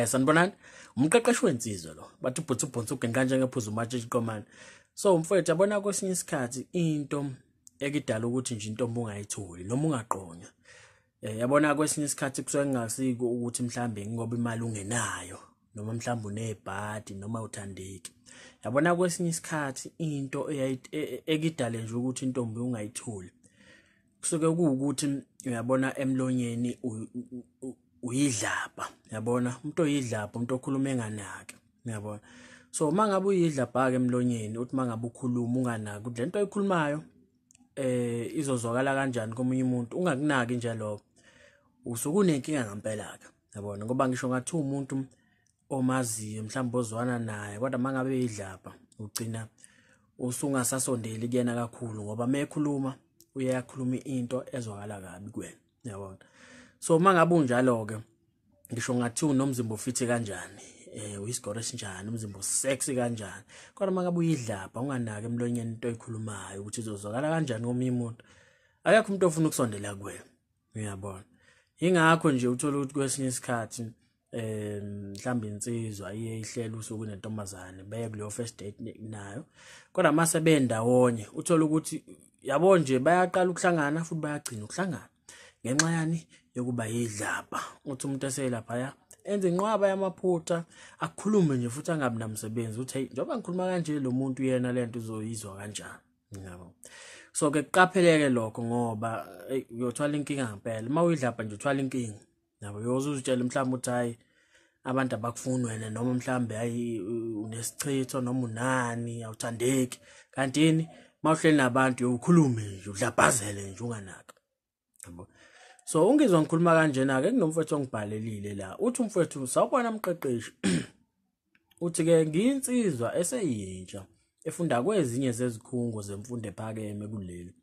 Sanibonani, umqeqeshi wensizwa lo. Bathi ubhutsu kanje ngephuzu matshe iqomani. So mfowethu yabona kwesinye isikhathi into ekidala ukuthi nje intombi ungayitholi noma ungaqonya. Yabona kwesinye isikhathi kusuke kungasiko ukuthi mhlambe ngoba imali ungenayo noma mhlambe unezibhadi noma uthandeki. Yabona kwesinye isikhathi into ekidale nje ukuthi intombi ungayitholi. Kusuke kuukuthi uyabona emlonyeni uyidlabha, yabona umuntu oyidlabha umuntu okhuluma enganaki, yabona. So mangabe uyidlabha ke emlonyeni uthi mangabe ukhuluma unganaki le nto oyikhulumayo izozwakala kanjani komunye umuntu ungakunaki nje lokho usuke unenkinga ngempela ke, yabona, ngoba ngisho ngathi umuntu omaziyo mhlawumbe ozwana naye kodwa mangabe uyidlabha ugcina usungasasondeli kuyena kakhulu ngoba mekhuluma uyakhuluma into ezwakala kabi kuwena, yabona. So mangabe unjalo ke ngisho ngathi unomzimba ofithi kanjani uyisigoro esinjani umzimba sexy kanjani kodwa mangabe uyidlapha unganaki emlonyeni into oyikhulumayo ukuthi izozwakala kanjani komunye umuntu akekho umuntu ofuna ukusondela kuwena, uyabona. Ingakho nje uthola ukuthi kwesinye isikhathi mhlawumbe insizwa ihlela usuku nentombazane beye kuleyo first date nayo kodwa mase bendawonye uthola ukuthi yabo nje bayaqala ukuhlangana futhi bayagcina ukuhlangana ngenxa yani yokuba yidlapha uthi umuntu eselapha enze inqwaba yamaphutha akukhulume nje futhi angabi namsebenzi uthi hey njengoba ngikhuluma kanje lo muntu yena lento uzoyizwa kanjani, yabo. So ke kuqapheleke lokho ngoba uyothwala inkinga ngempela mawuyidlapha nje uthwala inkinga, yabo. Uyozuzitshela mhlawumbe uthi hayi abantu abakufuni wena noma mhlawumbe hayi unesichitho noma unani awuthandeki kanti yini mawuhleli nabantu ukhulume nje udlabhazele nje unganaki, yabo. So ungizwa ngikhuluma kanjena ke kunomfowethu ongibhalelile la uthi umfowethu sawubona mqeqeshi uthi ke ngiyinsizwa eseyintsha efunda kwezinye zezikhungo zemfundo ephakeme kuleli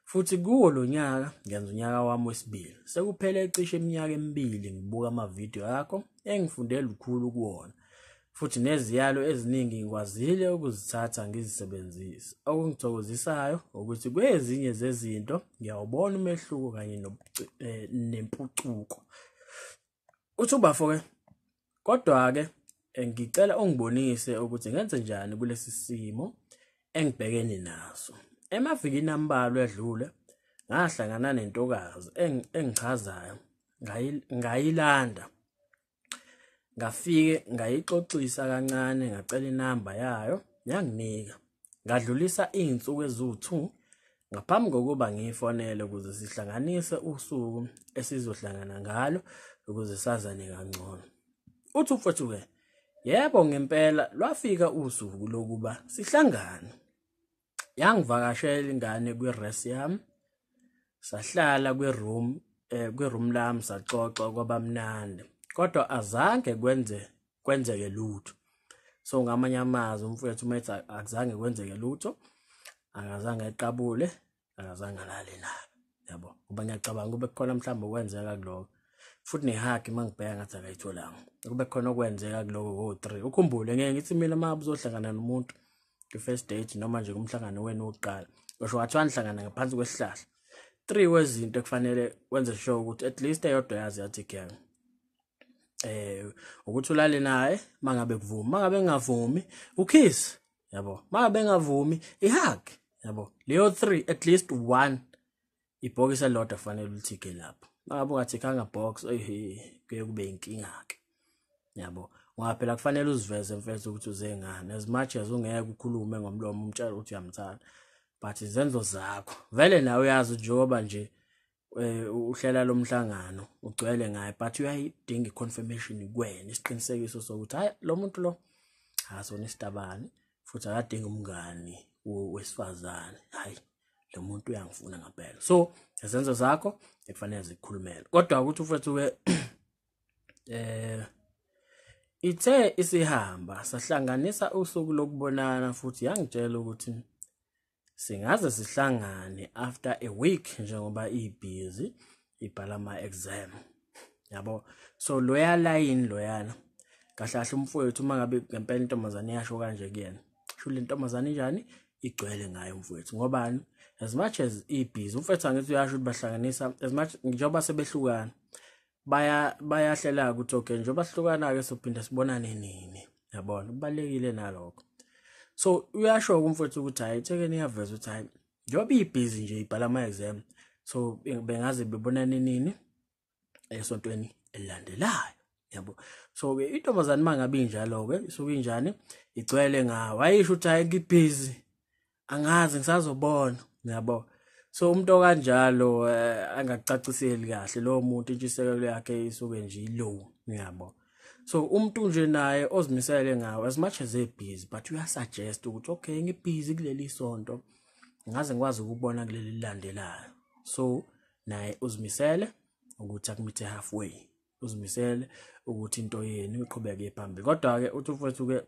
futhi kuwo lo nyaka ngenza unyaka wami wesibili sekuphele ecishe iminyaka emibili ngibuka amavidiyo yakho engifunde lukhulu kuwona futhi neziyalo eziningi ngikwazile ukuzithatha ngizisebenzise. Okungithokozisayo ukuthi kwezinye zezinto ngiyawubona umehluko kanye nempucuko. Uthi ubafo ke kodwa ke ngicela ungibonise ukuthi ngenze njani kulesi simo engibhekene naso. Emavikini ambalwa edlule ngahlangana nentokazi engichazayo ngayilanda ngafike ngayixoxisa kancane ngacela inamba yayo yanginika ngadlulisa izinsuku ezi-2 ngaphambi kokuba ngiyifonele ukuze sihlanganise usuku esizohlangana ngalo ukuze sazane kangcono. Uthi mfowethu ke yebo ngempela lwafika usuku lokuba sihlangane. Yangivakashela ingane kwi-rest yami sahlala kwi-room lami saxoxa kwabamnandi kodwa azange kwenzeke lutho. So ngamanye amazwi umfowethu umethi akuzange kwenzeke lutho, akazange eqabule, akazange alale naye, yabo. Ngoba ngiyacabanga kube khona mhlawumbe kwenzeka kuloko futhi nehagi mangibheka ngathi akayitholanga kube khona okwenzeka kuloko ngo-3. Ukhumbule ngeke ngithi mina uma uzohlangana nomuntu ku-first date noma nje kumhlangano wenu wokuqala ngisho wathiwa nihlangana ngaphansi kwesihlahla 3 wezinto ekufanele wenze sure ukuthi at least eyodwa yazi yathi kuyang ukuthi ulale naye mangabe kuvuma, mangabe ngavumi ukiss, yabo. Mangabe ngavumi ihug, yabo. Leyo 3 at least 1 ibhokisi elodwa kufanele ulithike lapho. Mangabe ungathikanga box kuye kube inkinga ke, yabo. Ngoba phela kufanele uziveze mfethu ukuthi uze ngani as much as ungeke ukhulume ngomlomo umtshela ukuthi uyamthanda but izenzo zakho vele nawe uyazi njengoba nje uhlela lomhlangano ugcwele ngaye but uyayidinga iconfirmation kuwena isiqinisekiso sokuthi hayi lo muntu lo asona isitabani futhi akadinga umngani wesifazane, hayi lo muntu uyangifuna ngempela. So izenzo zakho ekufanele zikhulumele kodwa ukuthi ufethu ke ithe isihamba sahlanganisa usuku lokubonana futhi yangitshela ukuthi singaze sihlangane after a week njengoba ibusy ibhala ama-exam, yabo. So loya line loyana kahlahle umfowethu mangabe ngempela intombazane yasho kanje kuyena shule intombazane njani igcwele ngayo umfowethu ngobani as much as ibusy umfowethu angithi uyasho ukuthi bahlanganisa as much njengoba sebehlukana bayahlela ukuthi okay njengoba sihlukana ke sophinda sibonane nini yabona kubalekile nalokho. So uyasho umfowethu ukuthi hayi thekeni iyaveza ukuthi hayi njengoba ibhizi nje ibhala ama exam so bengaze bebonane nini esontweni elilandelayo yabo. So ke intombazane mangabe injalo ke isuke injani igcwele ngawo wayisho ukuthi hayi ngibhizi angazi ngisazobona yabo. So umuntu kanjalo angacaciseli kahle lo muntu intshisekelo yakhe isuke nje ilow yabo. So umuntu nje naye ozimisele ngawo as much as busy but uyasuggest ukuthi okay ngibhizi kuleli sonto ngaze ngikwazi ukubona kuleli lilandelayo. So naye uzimisele ukuthi akumithe halfway, uzimisele ukuthi into yenu iqhubeke phambili. Kodwa ke uthi mfowethu ke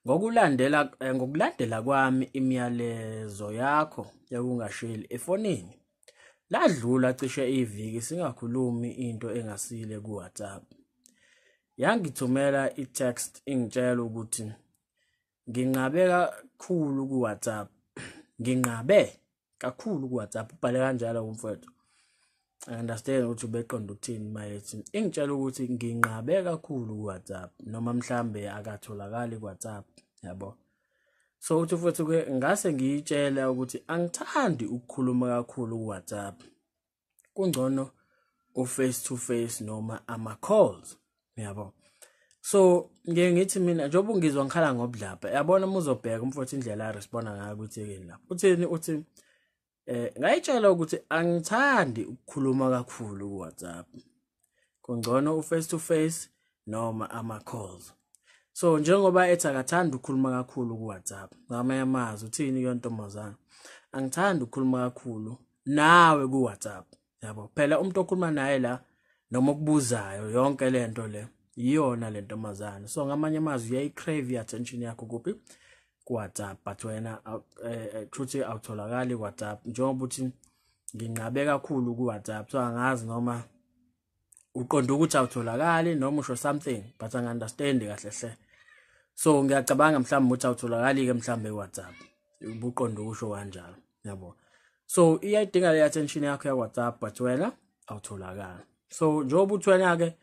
ngokulandela kwami imiyalezo yakho yakungasheli efonini ladlula cishe iviki singakhulumi into engasile ku WhatsApp. Yangithumela i-text ingitshela ukuthi nginqabe kakhulu ku WhatsApp. Nginqabe kakhulu ku WhatsApp ubhale kanjalo umfowethu. I understand ukuthi ubeqonda ukuthini mayethi ingitshela ukuthi nginqabe kakhulu ku WhatsApp noma mhlambe akatholakali ku WhatsApp yabo. So uthi futhi ke ngase ngiyitshela ukuthi angithandi ukukhuluma kakhulu ku WhatsApp. Kungcono face to face noma ama calls yabo. So ngithi mina njengoba ngizwa ngikhala ngobudlapha yabona muzobheka umfowethu indlela responda ngayo kuthekeni lapho. Uthini uthi ngayitshela ukuthi angithandi ukukhuluma kakhulu ku WhatsApp. Kungcono face to face noma ama calls. So njengoba ethi akathanda ukukhuluma kakhulu ku WhatsApp ngamanye amazwi uthini ke ntombazana angithandi ukukhuluma kakhulu nawe ku WhatsApp yabo. Phela umuntu okhuluma naye la noma okubuzayo yonke lento le iyona le ntombazana. So ngamanye amazwi uyayicrave attention yakho kuphi ku WhatsApp but wena truthi awutholakali ku WhatsApp njengoba uthi nginqabe kakhulu ku WhatsApp. So angazi noma uqonda ukuthi awutholakali noma usho something but angi-understand kahle hle. So ngiyacabanga mhlawumbe ukuthi awutholakali ke mhlawumbe ku WhatsApp ubuqonda ukusho kanjalo yabo. So iyayidinga le attention yakho ya WhatsApp but wena awutholakali. So njengoba uthi wena ke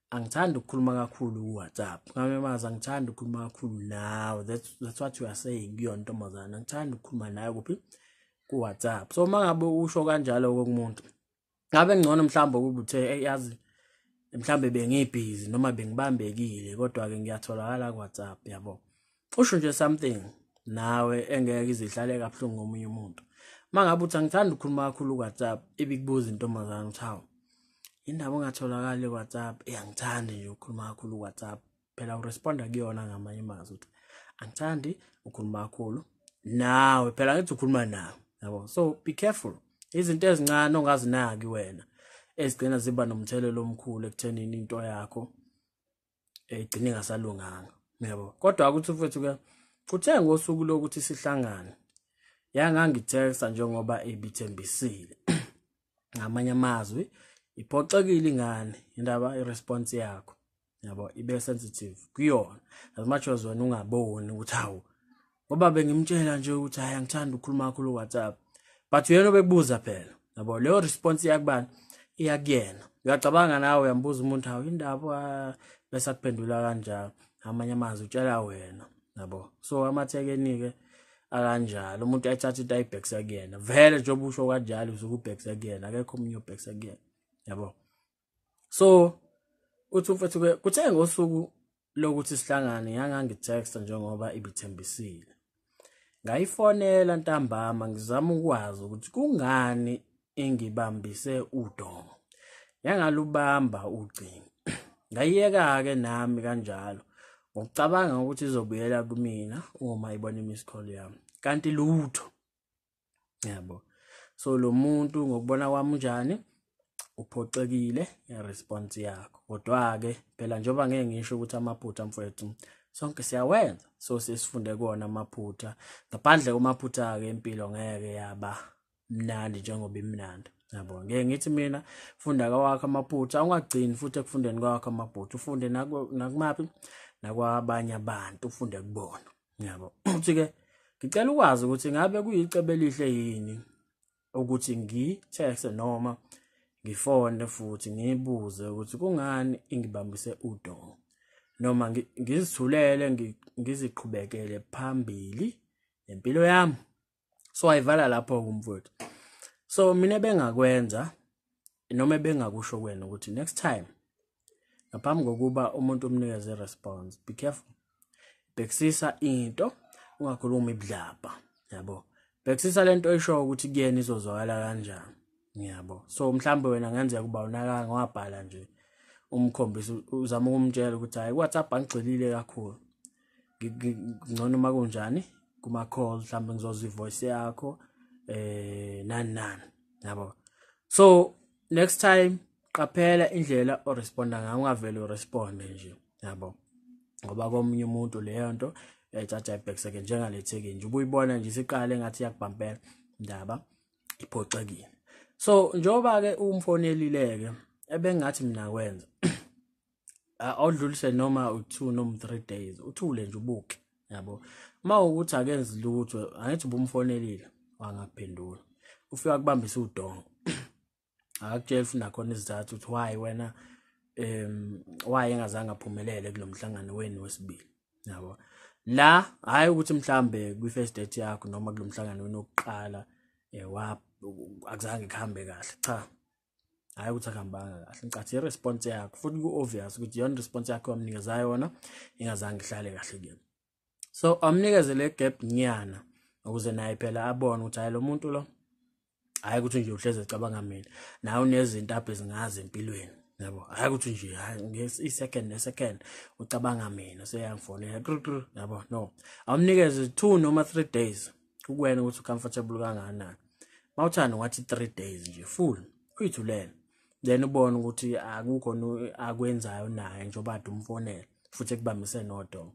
angithandi ukukhuluma kakhulu ku WhatsApp. Ngamanye amazwi angithandi ukukhuluma kakhulu nawe. That's what you are saying kuyona ntombazana. Angithandi ukukhuluma nawe kuphi ku WhatsApp. So mangabe usho kanjalo kokumuntu ngabe ngcono mhlawumbe ukuba uthe yazi mhlawumbe bengibhizi noma bengibambekile kodwa ke ngiyatholakala ku WhatsApp yabo. Usho nje something nawe engeke izihlale kabuhlungu ngomunye umuntu. Mangabe uthi angithandi ukukhuluma kakhulu ku WhatsApp ibikubuza intombazana uthi hawo indaba ongatholakali ku WhatsApp angithandi nje ukukhuluma kakhulu ku WhatsApp. Phela uresponda kuyona ngamanye amazwi uthi angithandi ukukhuluma kakhulu nawe phela ngithi ukhuluma nawe yabo. So be careful. Izinto ezincane ongazinaki wena ezigcina ziba nomthelelo omkhulu ekuthenini into yakho igcine ingasalunganga yabo. Kodwa ukuthi mfethu ke kuthe ngosuku lokuthi sihlangane yangangithetha njengoba ibithembisile. Ngamanye amazwi iphoxekile ingane indaba iresponse yakho yabo ibe sensitive kuyona as much as wena ungaboni ukuthi hawo ngoba bengimtshela nje ukuthi hayi angithandi ukukhuluma kakhulu ku WhatsApp but yena obebuza phela yabo leyo response yakubani iyakuyena. Uyacabanga nawe uyambuza umuntu hawo indaba bese akuphendula kanjalo ngamanye amazwi utshela wena yabo. So amathekeni ke akanjalo umuntu ayithatha into ayibhekisa kuyena vele njengoba usho kanjalo usuke ubhekisa kuyena akekho umunye ubhekisa kuyena yabo. So uthi mfethu ke kuthe ngosuku lokuthi sihlangane yangangitext njengoba ibithembisile. Ngayifonela ntambama ngizama ukwazi ukuthi kungani engibambise udongo. Yangalubamba ucingo. Ngayiyeka ke nami kanjalo ngokucabanga ukuthi izobuyela kumina uma ibona imiss call yami kanti lutho yabo. So lo muntu ngokubona kwami njani uphoxekile response yakho. Kodwa ke phela njoba ngeke ngisho ukuthi amaphutha mfowethu sonke siyawenza. So sesifunde kuona amaphutha ngaphandle komaphutha ke impilo ngeke yaba mnandi njengoba imnandi yabo. Ngeke ngithi mina funda kwakho amaphutha ungagcini futhi ekufundeni kwakho amaphutha ufunde nakumaphi nakwabanye abantu ufunde kubona yabo. Uthi ke ngicela ukwazi ukuthi ngabe kuyicebe elihle yini ukuthi ngitext noma ngifone futhi ngibuze ukuthi kungani ingibambise udongo noma ngizithulele ngiziqhubekele phambili empilo yami. So ayivala lapho kumfowethu. So mina bengakwenza noma bengakusho kwena ukuthi next time ngaphambi kokuba umuntu umnikeze response, be careful. Bhekisisa into, ungakhuluma idlabha, yabo. Bhekisisa lento esho ukuthi kuyena izozwakala kanjani, yabo. So mhlambe wena ngenzeka kuba unaka ngwabhala nje umkhombisa uzama ukumtshela ukuthi hayi WhatsApp angigxilile kakhulu. Ngcono makunjani kuma call mhlambe ngizozwa ivoice yakho nani, yabo. So next time qaphela indlela o responda ngayo, ungavele uresponde nje, yabo. Ngoba komunye umuntu leyo nto yayithatha ibhekiseke njengaletheke nje ubuyibona nje isiqale ngathi yakubhampela indaba iphoxekile. So njoba ke umfonelileke ebengathi mina kwenza awudlulise noma u2 noma 3 days uthule nje ubuke, yabo. Mawukuthi akenzi lutho angithi ubumfonelile wangaphendula ufika kubambisa udongo akutshela funa khona izathu ukuthi why wena why engazange aphumelele kulomhlangano wenu wesibili, yabo. La hayi ukuthi mhlambe kwi first date yakho noma kulomhlangano wenu oqala akuzange kuhambe kahle, cha. Hayi ukuthi akuhambanga kahle, ngicathi i-response yakho futhi ku-obvious ukuthi yona response yakho wamnikeza yona ingazange ihlale kahle kuyena. So amnikeze le gap nyana ukuze naye phela abone ukuthi hayi lo muntu lo hayi ukuthi nje uhleze ecabanga mina nawe unezinto apha ezingazi empilweni, yabo. Hayi ukuthi nje hayi nge-second ucabanga mina seyangifonela yabo. No, awumnikeze 2 noma 3 days kukwena ukuthi ucomfortable kangakanani. Mawuthanda ngathi 3 days nje full uyithulele, then ubone ukuthi akukho akwenzayo naye njengoba ade umfonela futhi ekubambise nodongo,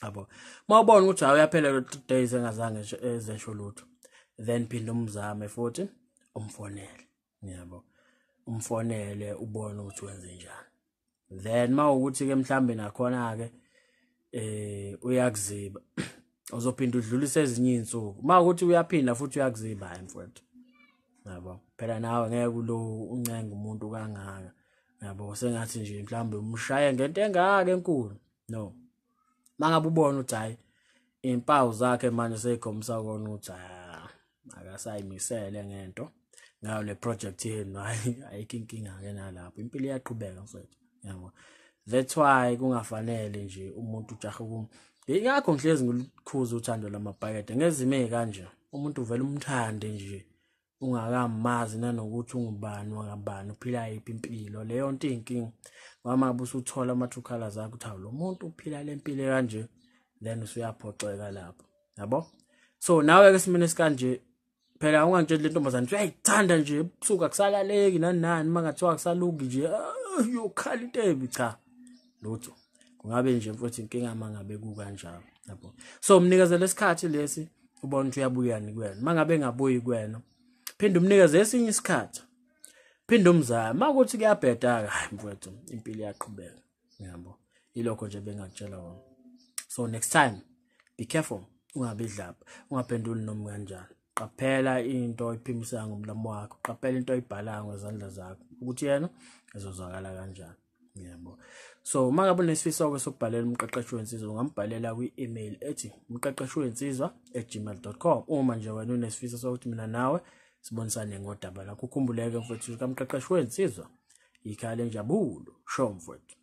yabo. Mawubona ukuthi hayi uyaphela 3 days engazange ezesho lutho, then phinda umzame futhi umfonele, yabo. Umfonele ubone ukuthi wenze njani. Then mawukuthi ke mhlambe nakhona ke uyakuziba uzophinda udlulise ezinye insuku. Mawukuthi uyaphinda futhi uyakuziba hayi mfowethu, yabo. Phela nawe ngeke kulo uncenga umuntu kangaka, yabo. Sengathi nje mhlambe umshaye ngento engaka enkulu. No, mangabe ubona ukuthi hayi impawu zakhe manje seyikhombisa kona ukuthi akasayimisele ngento ngayo le project yenu, hayi ayikho inkinga ke nalapho, impilo iyaqhubeka mfowethu, yabo. That's why kungafanele nje umuntu ujaha ingakho ngihlezi ngikhuza uthando lamabhakede ngezime kanje. Umuntu uvela umthande nje ungakamazi nanokuthi ungubani wangabani uphila yiphi impilo, leyo nto inkinga. Mama busuthola amathukhala zakho uthi lo muntu uphila lempilo kanje, then usuyaphoxeka lapho, yabo. So nawe ke simene sikanje phela ungangitshela le ntombazana uyayithanda nje ebusuku akusalaleki nani mangathiwa akusalungi nje yokhala into ebi, cha lutho. Kungabe nje mfowethu inkinga mangabe kukanjalo, yabo. So umnikeze lesikhathi lesi ubone ukuthi uyabuyani kuwena. Mangabe engabuyi kuwena phinda umnikeze esinye isikhathi, phinda umzama. Makuthi kuyabheda hayi mfowethu impilo iyaqhubeka, yabo. Yilokho nje bengakutshela wona. So next time be careful, ungabi idlabha, ungaphenduli noma kanjani. Qaphela into oyiphimisa ngomlomo wakho, qaphela into oyibhalayo ngezandla zakho ukuthi yena ezozwakala kanjani, yabo. So mangabe unesifiso ke sokubhalela umqeqeshi wensizwa ungambhalela kwi-email ethi mqeqeshiwensizwa@gmail.com. Uma nje wena unesifiso sokuthi mina nawe sibonisane ngodaba lakho, ukhumbuleke mfowethu kaMqeqeshi Wensizwa ikhaya lenjabulo, show mfowethu.